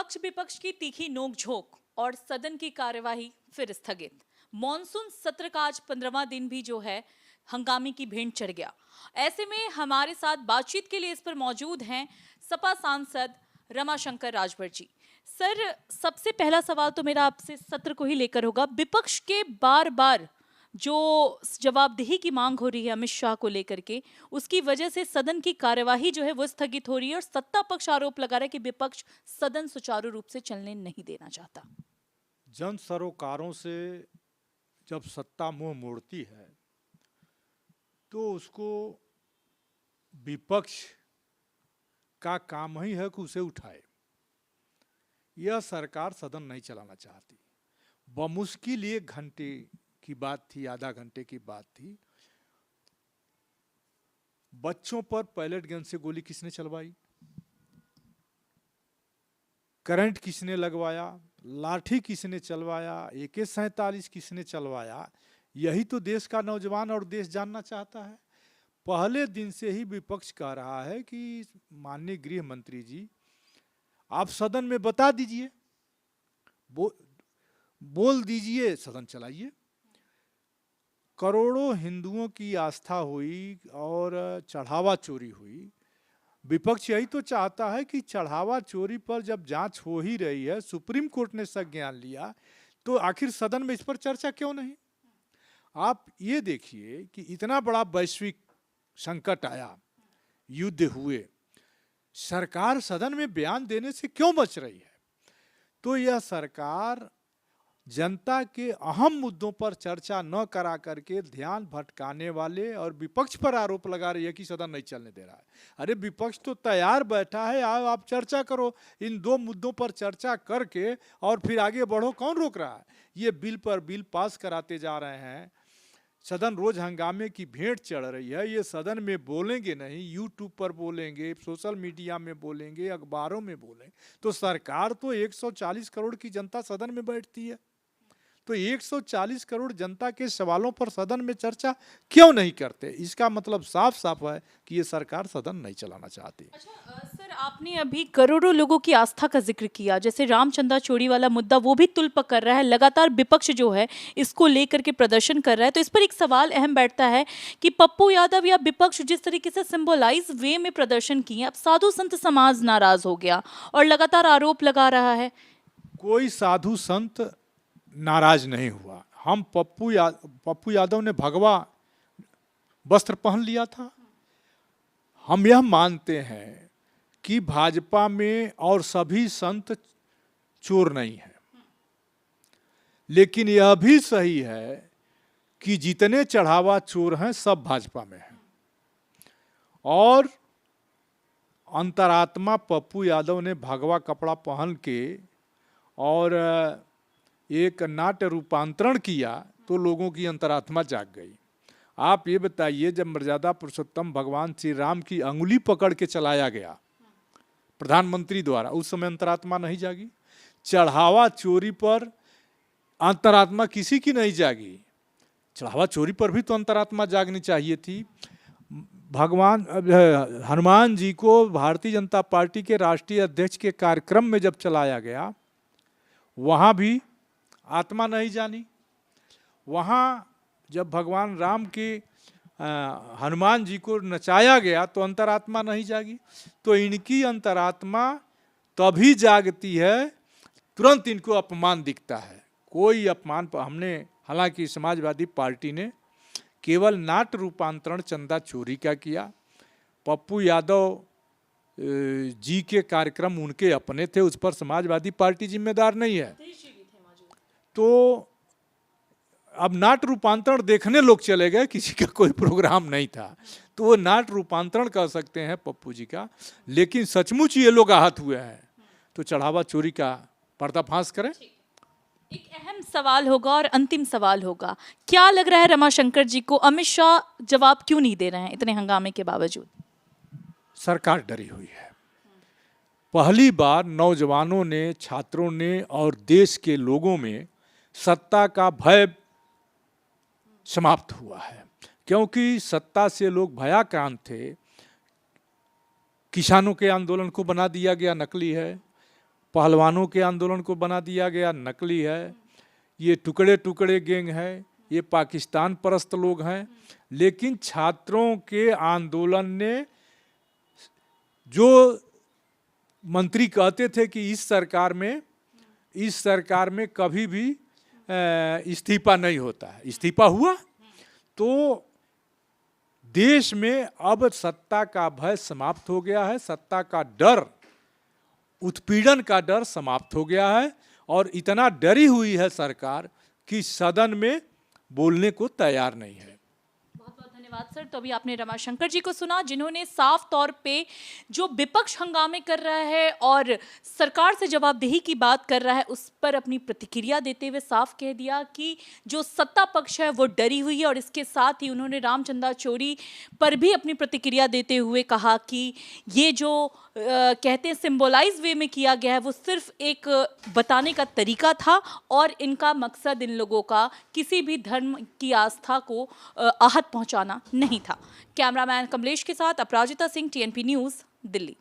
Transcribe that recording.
पक्ष विपक्ष की तीखी नोकझोंक और सदन की कार्यवाही फिर स्थगित। मॉनसून सत्र का आज 15वां दिन भी जो है हंगामे की भेंट चढ़ गया। ऐसे में हमारे साथ बातचीत के लिए इस पर मौजूद हैं सपा सांसद रमाशंकर राजभर जी। सर, सबसे पहला सवाल तो मेरा आपसे सत्र को ही लेकर होगा। विपक्ष के बार बार जो जवाबदेही की मांग हो रही है अमित शाह को लेकर के, उसकी वजह से सदन की कार्यवाही जो है वो स्थगित हो रही है और सत्ता पक्ष आरोप लगा रहा है कि विपक्ष सदन सुचारू रूप से चलने नहीं देना चाहता। जन सरोकारों से जब सत्ता मुंह मोड़ती है तो उसको विपक्ष का काम ही है कि उसे उठाए। यह सरकार सदन नहीं चलाना चाहती। बमुश्किल 1 घंटे की बात थी, आधा घंटे की बात थी। बच्चों पर पैलेट गन से गोली किसने चलवाई, करंट किसने लगवाया, लाठी किसने चलवाया, AK-47 किसने चलवाया, यही तो देश का नौजवान और देश जानना चाहता है। पहले दिन से ही विपक्ष कह रहा है कि माननीय गृह मंत्री जी आप सदन में बता दीजिए, बोल दीजिए, सदन चलाइए। करोड़ों हिंदुओं की आस्था हुई और चढ़ावा चोरी हुई। विपक्ष यही तो चाहता है कि चढ़ावा चोरी पर जब जांच हो ही रही है, सुप्रीम कोर्ट ने संज्ञान लिया, तो आखिर सदन में इस पर चर्चा क्यों नहीं। आप ये देखिए कि इतना बड़ा वैश्विक संकट आया, युद्ध हुए, सरकार सदन में बयान देने से क्यों बच रही है। तो यह सरकार जनता के अहम मुद्दों पर चर्चा न करा करके ध्यान भटकाने वाले और विपक्ष पर आरोप लगा रही है कि सदन नहीं चलने दे रहा है। अरे विपक्ष तो तैयार बैठा है, आओ आप चर्चा करो, इन 2 मुद्दों पर चर्चा करके और फिर आगे बढ़ो, कौन रोक रहा है। ये बिल पर बिल पास कराते जा रहे हैं, सदन रोज हंगामे की भेंट चढ़ रही है। ये सदन में बोलेंगे नहीं, यूट्यूब पर बोलेंगे, सोशल मीडिया में बोलेंगे, अखबारों में बोलेंगे। तो सरकार तो 140 करोड़ की जनता सदन में बैठती है, तो 140 करोड़ जनता के सवालों पर सदन में चर्चा क्यों नहीं करते। इसका मतलब साफ साफ है कि ये सरकार सदन नहीं चलाना चाहती। अच्छा सर, आपने अभी करोड़ों लोगों की आस्था का जिक्र किया, जैसे रामचंद्र चौड़ी वाला मुद्दा वो भी तुल पकड़ रहा है, लगातार विपक्ष जो है इसको लेकर के प्रदर्शन कर रहा है। तो इस पर एक सवाल अहम बैठता है कि पप्पू यादव या विपक्ष जिस तरीके से सिंबलाइज वे में प्रदर्शन किए, अब साधु संत समाज नाराज हो गया और लगातार आरोप लगा रहा है। कोई साधु संत नाराज नहीं हुआ। हम पप्पू यादव ने भगवा वस्त्र पहन लिया था। हम यह मानते हैं कि भाजपा में और सभी संत चोर नहीं है, लेकिन यह भी सही है कि जितने चढ़ावा चोर हैं सब भाजपा में हैं। और अंतरात्मा पप्पू यादव ने भगवा कपड़ा पहन के और एक नाट्य रूपांतरण किया तो लोगों की अंतरात्मा जाग गई। आप ये बताइए, जब मर्यादा पुरुषोत्तम भगवान श्री राम की अंगुली पकड़ के चलाया गया प्रधानमंत्री द्वारा, उस समय अंतरात्मा नहीं जागी। चढ़ावा चोरी पर अंतरात्मा किसी की नहीं जागी। चढ़ावा चोरी पर भी तो अंतरात्मा जागनी चाहिए थी। भगवान हनुमान जी को भारतीय जनता पार्टी के राष्ट्रीय अध्यक्ष के कार्यक्रम में जब चलाया गया, वहाँ भी आत्मा नहीं जानी। वहाँ जब भगवान राम के हनुमान जी को नचाया गया तो अंतरात्मा नहीं जागी। तो इनकी अंतरात्मा तभी जागती है तुरंत इनको अपमान दिखता है। कोई अपमान पर हमने, हालांकि समाजवादी पार्टी ने केवल नाट्य रूपांतरण चंदा चोरी का किया। पप्पू यादव जी के कार्यक्रम उनके अपने थे, उस पर समाजवादी पार्टी जिम्मेदार नहीं है। तो अब नाट्य रूपांतरण देखने लोग चले गए, किसी का कोई प्रोग्राम नहीं था, तो वो नाट्य रूपांतरण कर सकते हैं पप्पू जी का। लेकिन सचमुच ये लोग आहत हुए हैं तो चढ़ावा चोरी का पर्दाफाश करें। एक अहम सवाल होगा और अंतिम सवाल होगा, क्या लग रहा है रमाशंकर जी को, अमित शाह जवाब क्यों नहीं दे रहे हैं इतने हंगामे के बावजूद? सरकार डरी हुई है। पहली बार नौजवानों ने, छात्रों ने और देश के लोगों में सत्ता का भय समाप्त हुआ है, क्योंकि सत्ता से लोग भयाक्रांत थे। किसानों के आंदोलन को बना दिया गया नकली है, पहलवानों के आंदोलन को बना दिया गया नकली है, ये टुकड़े टुकड़े गैंग है, ये पाकिस्तान परस्त लोग हैं। लेकिन छात्रों के आंदोलन ने, जो मंत्री कहते थे कि इस सरकार में कभी भी इस्तीफा नहीं होता है, इस्तीफा हुआ तो देश में अब सत्ता का भय समाप्त हो गया है, सत्ता का डर, उत्पीड़न का डर समाप्त हो गया है। और इतना डरी हुई है सरकार कि सदन में बोलने को तैयार नहीं है। बहुत बहुत धन्यवाद सर। तो अभी आपने रमाशंकर जी को सुना, जिन्होंने साफ तौर पे जो विपक्ष हंगामे कर रहा है और सरकार से जवाबदेही की बात कर रहा है, उस पर अपनी प्रतिक्रिया देते हुए साफ कह दिया कि जो सत्ता पक्ष है वो डरी हुई है। और इसके साथ ही उन्होंने रामचंदा चोरी पर भी अपनी प्रतिक्रिया देते हुए कहा कि ये जो कहते हैं सिंबलाइज वे में किया गया है, वो सिर्फ एक बताने का तरीका था और इनका मकसद इन लोगों का किसी भी धर्म की आस्था को आहत पहुंचाना नहीं था। कैमरामैन कमलेश के साथ अपराजिता सिंह, TNP न्यूज़, दिल्ली।